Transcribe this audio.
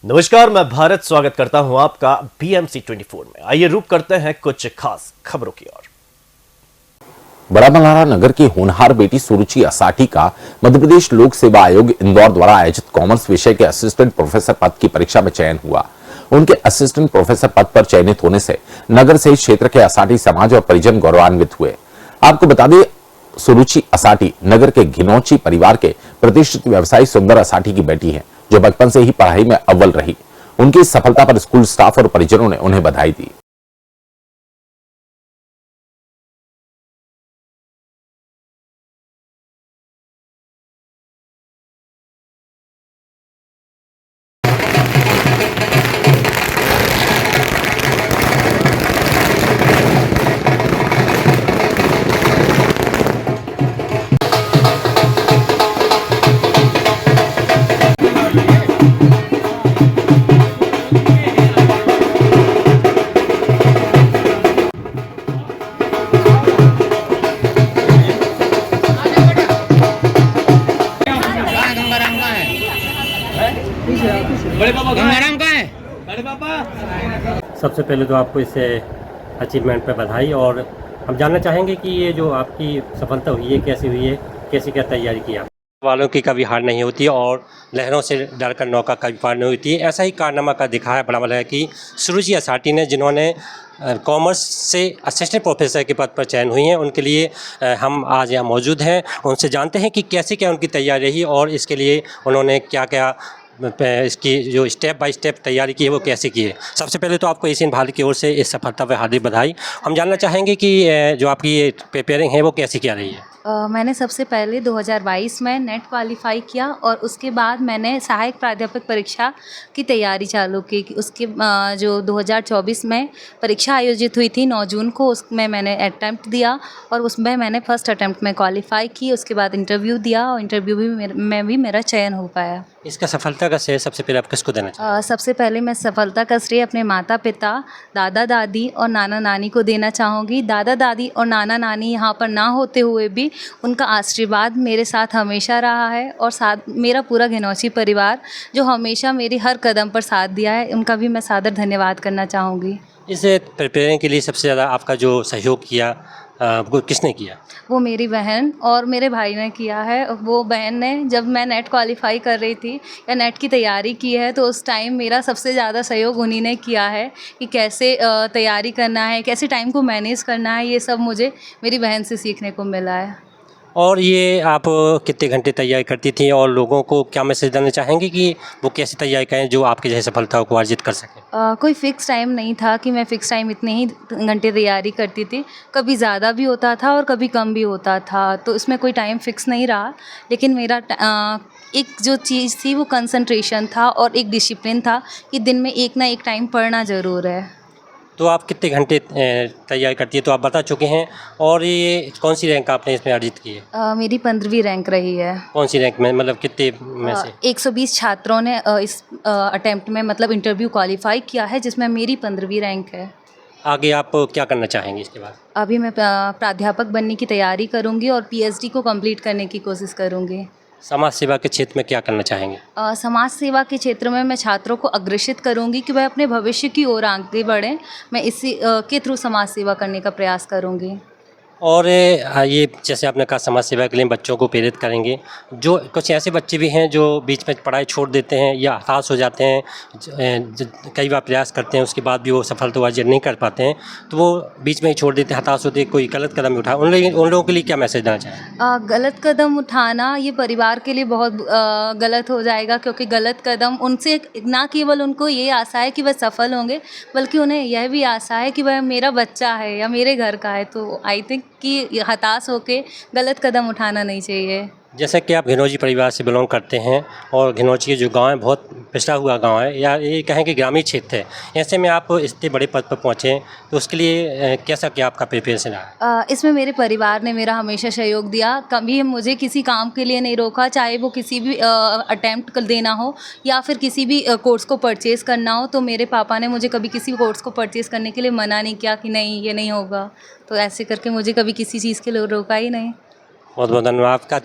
नमस्कार, मैं भारत स्वागत करता हूं आपका BMC 24 में। आइए रुक करते हैं कुछ खास खबरों की ओर। बड़ा मल्हारा नगर की होनहार बेटी सुरुचि असाठी का मध्य प्रदेश लोक सेवा आयोग इंदौर द्वारा आयोजित कॉमर्स विषय के असिस्टेंट प्रोफेसर पद की परीक्षा में चयन हुआ। उनके असिस्टेंट प्रोफेसर पद पर चयनित होने से नगर सहित क्षेत्र के असाठी समाज और परिजन गौरवान्वित हुए। आपको बता दें, सुरुचि असाठी नगर के घिनौची परिवार के प्रतिष्ठित व्यवसायी सुंदर असाठी की बेटी है, जो बचपन से ही पढ़ाई में अव्वल रही। उनकी इस सफलता पर स्कूल स्टाफ और परिजनों ने उन्हें बधाई दी। गंगाराम कहाँ है? बड़े पापा। सबसे पहले तो आपको इस अचीवमेंट पे बधाई। और हम जानना चाहेंगे कि ये जो आपकी सफलता हुई है कैसे हुई है, कैसे क्या तैयारी की आप वालों की कभी हार नहीं होती और लहरों से डरकर नौका कभी पार नहीं होती। ऐसा ही कारनामा का दिखा है बड़ा मल्हारा की सुरुचि असाठी ने, जिन्होंने कॉमर्स से असिस्टेंट प्रोफेसर के पद पर चयन हुई हैं। उनके लिए हम आज यहाँ मौजूद हैं। उनसे जानते हैं कि कैसे क्या उनकी तैयारी रही और इसके लिए उन्होंने क्या क्या इसकी जो स्टेप बाय स्टेप तैयारी की है वो कैसे की है। सबसे पहले तो आपको एशियन भारत की ओर से इस सफलता पर हार्दिक बधाई। हम जानना चाहेंगे कि जो आपकी ये प्रिपेयरिंग है वो कैसी क्या रही है। मैंने सबसे पहले 2022 में नेट क्वालिफाई किया और उसके बाद मैंने सहायक प्राध्यापक परीक्षा की तैयारी चालू की। उसके जो 2024 में परीक्षा आयोजित हुई थी 9 जून को, उसमें मैंने अटैम्प्ट दिया और उसमें मैंने फर्स्ट अटैम्प्ट में क्वालिफाई की। उसके बाद इंटरव्यू दिया और इंटरव्यू में भी मेरा चयन हो पाया। इसका सफलता का श्रेय सबसे पहले आप किसको देना चाहिए? सबसे पहले मैं सफलता का श्रेय अपने माता पिता, दादा दादी और नाना नानी को देना चाहूँगी। दादा दादी और नाना नानी यहाँ पर ना होते हुए भी उनका आशीर्वाद मेरे साथ हमेशा रहा है और साथ मेरा पूरा घिनौची परिवार जो हमेशा मेरी हर कदम पर साथ दिया है, उनका भी मैं सादर धन्यवाद करना चाहूँगी। इस प्रिपेयरिंग के लिए सबसे ज़्यादा आपका जो सहयोग किया वो किसने किया? वो मेरी बहन और मेरे भाई ने किया है। वो बहन ने, जब मैं नेट क्वालिफाई कर रही थी या नेट की तैयारी की है, तो उस टाइम मेरा सबसे ज़्यादा सहयोग उन्हीं ने किया है कि कैसे तैयारी करना है, कैसे टाइम को मैनेज करना है। ये सब मुझे मेरी बहन से सीखने को मिला है। और ये आप कितने घंटे तैयारी करती थी और लोगों को क्या मैसेज देना चाहेंगे कि वो कैसी तैयारी करें जो आपके जैसे सफलता को अर्जित कर सकें? कोई फ़िक्स टाइम नहीं था कि मैं फ़िक्स टाइम इतने ही घंटे तैयारी करती थी। कभी ज़्यादा भी होता था और कभी कम भी होता था, तो इसमें कोई टाइम फ़िक्स नहीं रहा। लेकिन मेरा एक जो चीज़ थी वो कंसंट्रेशन था और एक डिसिप्लिन था कि दिन में एक ना एक टाइम पढ़ना ज़रूर है। तो आप कितने घंटे तैयारी करती है तो आप बता चुके हैं। और ये कौन सी रैंक आपने इसमें अर्जित की है? मेरी 15वीं रैंक रही है। कौन सी रैंक में, मतलब कितने में से? 120 छात्रों ने इस अटेम्प्ट में मतलब इंटरव्यू क्वालिफाई किया है, जिसमें मेरी 15वीं रैंक है। आगे आप क्या करना चाहेंगे इसके बाद? अभी मैं प्राध्यापक बनने की तैयारी करूंगी और PhD को कंप्लीट करने की कोशिश करूंगी। समाज सेवा के क्षेत्र में क्या करना चाहेंगे? समाज सेवा के क्षेत्र में मैं छात्रों को अग्रेसित करूंगी कि वह अपने भविष्य की ओर आगे बढ़ें। मैं इसी के थ्रू समाज सेवा करने का प्रयास करूंगी। और ये जैसे आपने कहा समाज सेवा के लिए बच्चों को प्रेरित करेंगे। जो कुछ ऐसे बच्चे भी हैं जो बीच में पढ़ाई छोड़ देते हैं या हताश हो जाते हैं, कई बार प्रयास करते हैं उसके बाद भी वो सफलता अर्जित नहीं कर पाते हैं, तो वो बीच में ही छोड़ देते हैं, हताश होते हैं, कोई गलत कदम उठा, उन लोगों के लिए क्या मैसेज देना चाहें? गलत कदम उठाना ये परिवार के लिए बहुत गलत हो जाएगा, क्योंकि गलत कदम उनसे ना केवल उनको ये आशा है कि वह सफल होंगे, बल्कि उन्हें यह भी आशा है कि वह मेरा बच्चा है या मेरे घर का है। तो आई थिंक कि हताश होके गलत कदम उठाना नहीं चाहिए। जैसा कि आप घिनौजी परिवार से बिलोंग करते हैं और घिनौजी के जो गांव है बहुत पिछड़ा हुआ गांव है, या ये कहें कि ग्रामीण क्षेत्र है, ऐसे में आप इतने बड़े पद पर पहुंचे, तो उसके लिए कैसा क्या आपका प्रिपरेशन रहा? इसमें मेरे परिवार ने मेरा हमेशा सहयोग दिया। कभी मुझे किसी काम के लिए नहीं रोका, चाहे वो किसी भी अटेम्प्ट देना हो या फिर किसी भी कोर्स को परचेज़ करना हो। तो मेरे पापा ने मुझे कभी किसी कोर्स को परचेज़ करने के लिए मना नहीं किया कि नहीं ये नहीं होगा। तो ऐसे करके मुझे कभी किसी चीज़ के लिए रोका ही नहीं। बहुत बहुत धन्यवाद आपका।